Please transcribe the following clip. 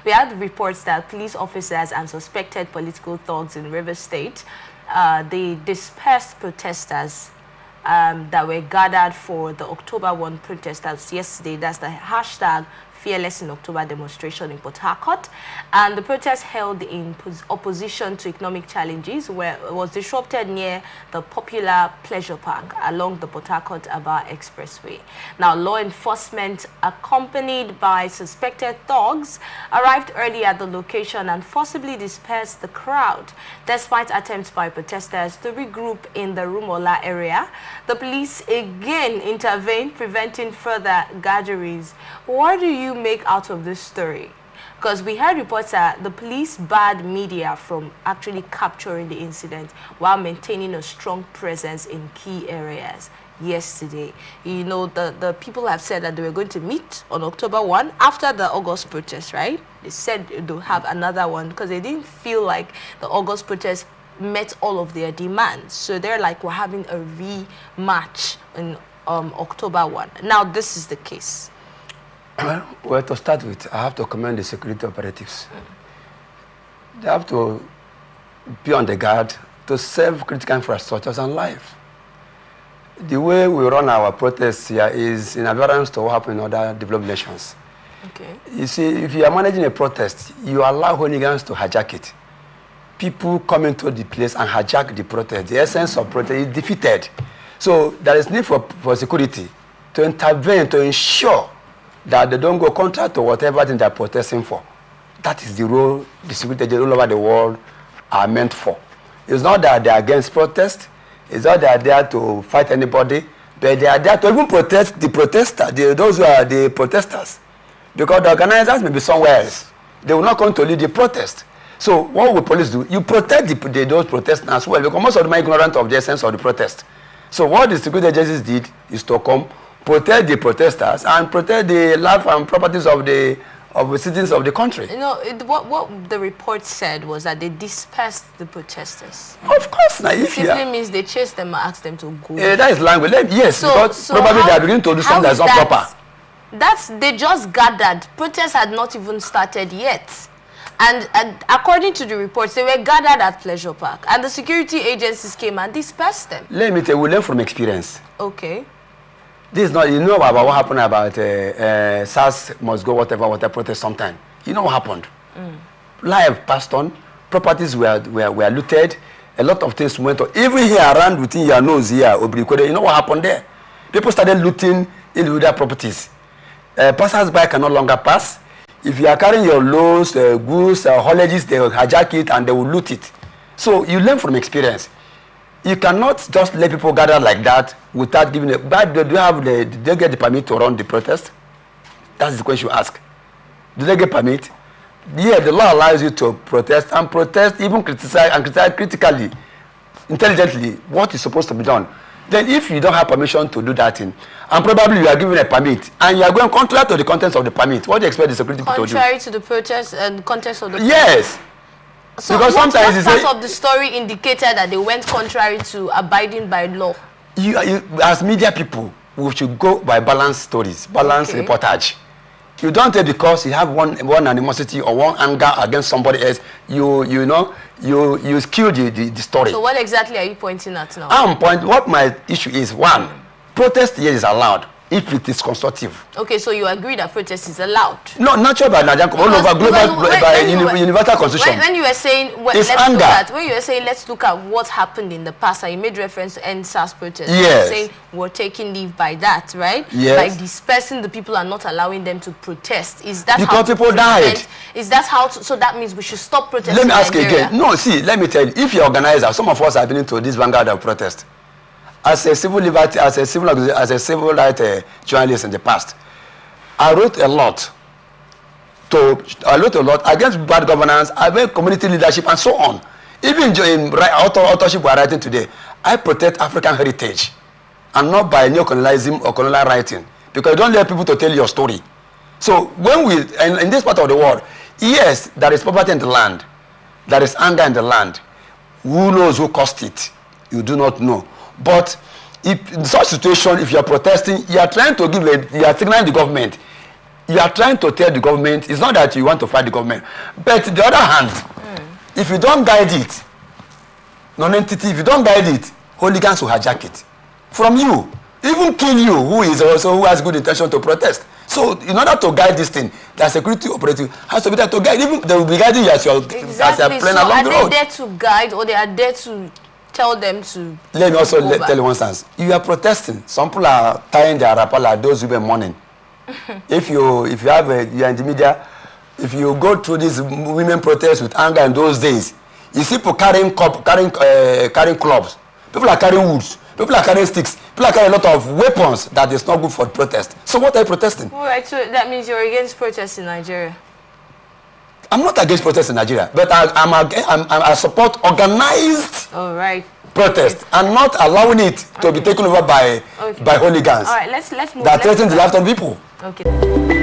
we had reports that police officers and suspected political thugs in Rivers State, they dispersed protesters that were gathered for the October 1 protesters yesterday. That's the hashtag Fearless in October demonstration in Port Harcourt, and the protest held in opposition to economic challenges was disrupted near the popular pleasure park along the Port Harcourt-Aba Expressway. Now, law enforcement, accompanied by suspected thugs, arrived early at the location and forcibly dispersed the crowd. Despite attempts by protesters to regroup in the Rumola area, the police again intervened, preventing further gatherings. What do you make out of this story? Because we heard reports that the police barred media from actually capturing the incident while maintaining a strong presence in key areas yesterday. You know, the people have said that they were going to meet on October 1 after the August protest, right? They said they'll have another one because they didn't feel like the August protest met all of their demands. So they're like, we're having a rematch in October 1. Now, this is the case. Well, to start with, I have to commend the security operatives. They have to be on the guard to save critical infrastructures and life. The way we run our protests here is in adherence to what happens in other developed nations. Okay. You see, if you are managing a protest, you allow hooligans to hijack it. People come into the place and hijack the protest. The essence of protest is defeated. So there is need for security to intervene to ensure that they don't go contrary to whatever thing they're protesting for. That is the role the security agents all over the world are meant for. It's not that they're against protest. It's not that they're there to fight anybody. But they are there to even protect the protesters, those who are the protesters. Because the organizers may be somewhere else. They will not come to lead the protest. So what will police do? You protect those protesters as well, because most of them are ignorant of the essence of the protest. So what the security agencies did is to come, protect the protesters and protect the life and properties of the citizens of the country. You know, what the report said was that they dispersed the protesters. Of course, now if it simply means they chased them and asked them to go. That is language. Yes, because probably they are beginning to do something that's not proper. They just gathered. Protests had not even started yet. And according to the reports, they were gathered at Pleasure Park. And the security agencies came and dispersed them. Let me tell you, we learn from experience. Okay. This is not, you know about what happened about SARS must go, whatever protest sometime. You know what happened? Life passed on, properties were looted, a lot of things went on. Even here around within your nose here, you know what happened there? People started looting individual properties. Passers-by can no longer pass. If you are carrying your loads, goods, haulages, they will hijack it and they will loot it. So you learn from experience. You cannot just let people gather like that without giving a... But do they get the permit to run the protest? That's the question you ask. Do they get permit? Yeah, the law allows you to protest, even criticize critically, intelligently, what is supposed to be done. Then if you don't have permission to do that thing, and probably you are given a permit, and you are going contrary to the contents of the permit, what do you expect the security people to do? Contrary to the protest and context of the permit? Yes. So because sometimes what part of the story indicated that they went contrary to abiding by law? You, as media people, we should go by balanced stories, balanced reportage. You don't take because you have one animosity or one anger against somebody else, you skew the story. So what exactly are you pointing at now? What my issue is, one, protest here is allowed if it is constructive. Okay, so you agree that protest is allowed? No, natural by Nigerian, all over global universal constitution. When you were saying, let's look at what happened in the past, and you made reference to NSAS protest. Yes. Saying we're taking leave by that, right? Yes. By dispersing the people and not allowing them to protest. Is that because people died? Is that how? So that means we should stop protesting. Let me ask you again. No, see, let me tell you. If you're organizer, some of us have been into this vanguard of protest. As a civil liberty, as a civil rights journalist in the past, I wrote a lot against bad governance, against community leadership, and so on. Even in authorship we are writing today, I protect African heritage, and not by neo-colonialism or colonial writing, because you don't let people to tell your story. So when in this part of the world, yes, there is poverty in the land, there is anger in the land. Who knows who caused it? You do not know. But if in such situation, if you are protesting, you are trying to you are signaling the government. you are trying to tell the government, it's not that you want to fight the government, but the other hand, if you don't guide it, non-entity, if you don't guide it, hooligans will hijack it from you, even kill you, who has good intention to protest. So in order to guide this thing, the security operative has to be there to guide. Even they will be guiding you as you're playing along the road. Are they there to guide, or they are there to tell them to? Let me also tell you one sense. You are protesting. Some people are tying their wrapper like those who were mourning. If you have you are in the media, if you go through these women protests with anger in those days, you see people carrying clubs. People are carrying woods. People are carrying sticks. People are carrying a lot of weapons that is not good for protest. So what are you protesting? All right, so that means you're against protests in Nigeria. I'm not against protests in Nigeria, but I support organized protest and not allowing it to be taken over by hooligans. All right, let's move. That threaten the life of people. Okay.